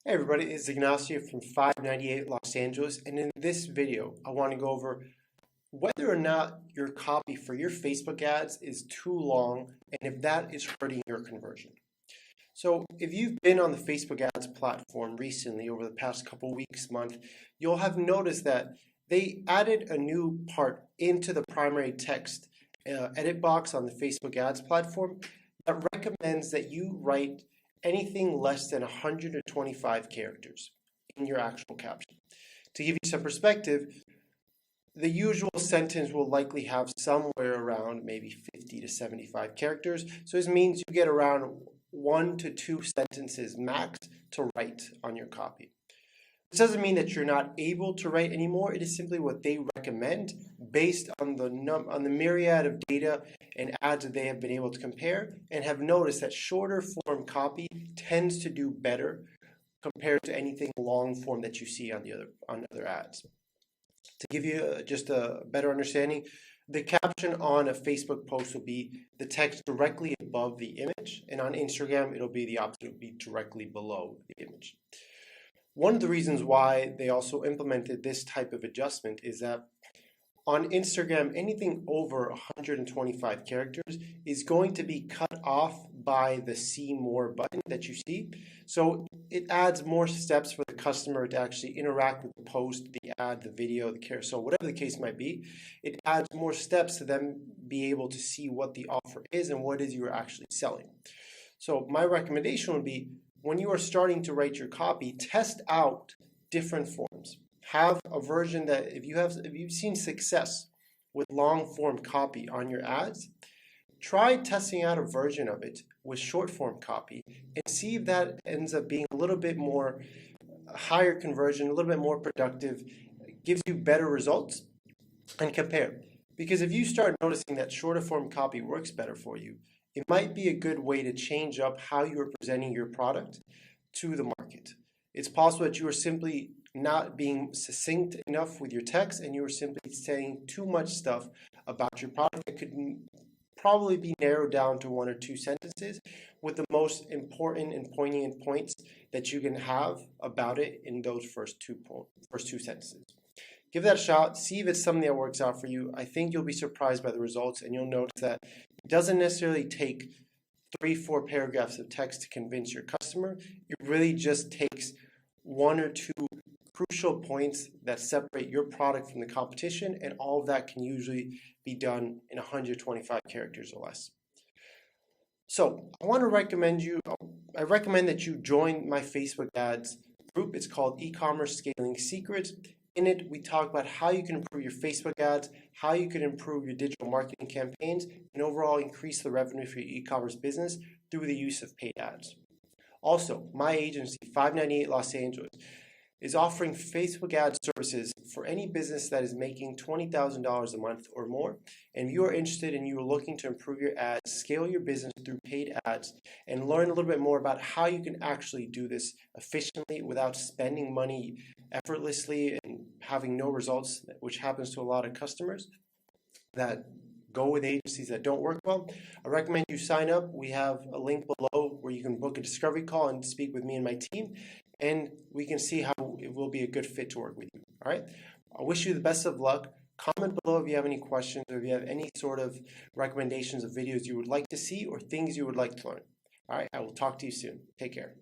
Hey everybody, it's Ignacio from 598 Los Angeles, and in this video I want to go over whether or not your copy for your Facebook ads is too long and if that is hurting your conversion. So if you've been on the Facebook ads platform recently over the past couple weeks, month, you'll have noticed that they added a new part into the primary text edit box on the Facebook ads platform that recommends that you write anything less than 125 characters in your actual caption. To give you some perspective, the usual sentence will likely have somewhere around maybe 50 to 75 characters. So this means you get around 1 to 2 sentences max to write on your copy. This doesn't mean that you're not able to write anymore. It is simply what they recommend based on the myriad of data and ads that they have been able to compare, and have noticed that shorter form copy tends to do better compared to anything long form that you see on other ads. To give you just a better understanding, the caption on a Facebook post will be the text directly above the image, and on Instagram it'll be the opposite, it'll be directly below the image. One of the reasons why they also implemented this type of adjustment is that on Instagram, anything over 125 characters is going to be cut off by the see more button that you see. So it adds more steps for the customer to actually interact with the post, the ad, the video, the carousel, whatever the case might be. It adds more steps to them be able to see what the offer is and what it is you're actually selling. So my recommendation would be, when you are starting to write your copy, test out different forms. Have a version that if you've seen success with long form copy on your ads, try testing out a version of it with short form copy and see if that ends up being a little bit more higher conversion, a little bit more productive, gives you better results, and compare. Because if you start noticing that shorter form copy works better for you, it might be a good way to change up how you are presenting your product to the market. It's possible that you are simply not being succinct enough with your text, and you are simply saying too much stuff about your product that could probably be narrowed down to 1 or 2 sentences with the most important and poignant points that you can have about it in those first two sentences. Give that a shot, see if it's something that works out for you. I think you'll be surprised by the results, and you'll notice that it doesn't necessarily take 3-4 paragraphs of text to convince your customer. It really just takes 1 or 2 crucial points that separate your product from the competition, and all of that can usually be done in 125 characters or less. So I recommend that you join my Facebook ads group. It's called E-commerce Scaling Secrets. In it, we talk about how you can improve your Facebook ads, how you can improve your digital marketing campaigns, and overall increase the revenue for your e-commerce business through the use of paid ads. Also, my agency, 598 Los Angeles, is offering Facebook ad services for any business that is making $20,000 a month or more. And if you are interested and you are looking to improve your ads, scale your business through paid ads, and learn a little bit more about how you can actually do this efficiently without spending money effortlessly and having no results, which happens to a lot of customers that go with agencies that don't work well, I recommend you sign up. We have a link below where you can book a discovery call and speak with me and my team, and we can see how it will be a good fit to work with you. All right. I wish you the best of luck. Comment below if you have any questions or if you have any sort of recommendations of videos you would like to see or things you would like to learn. All right. I will talk to you soon. Take care.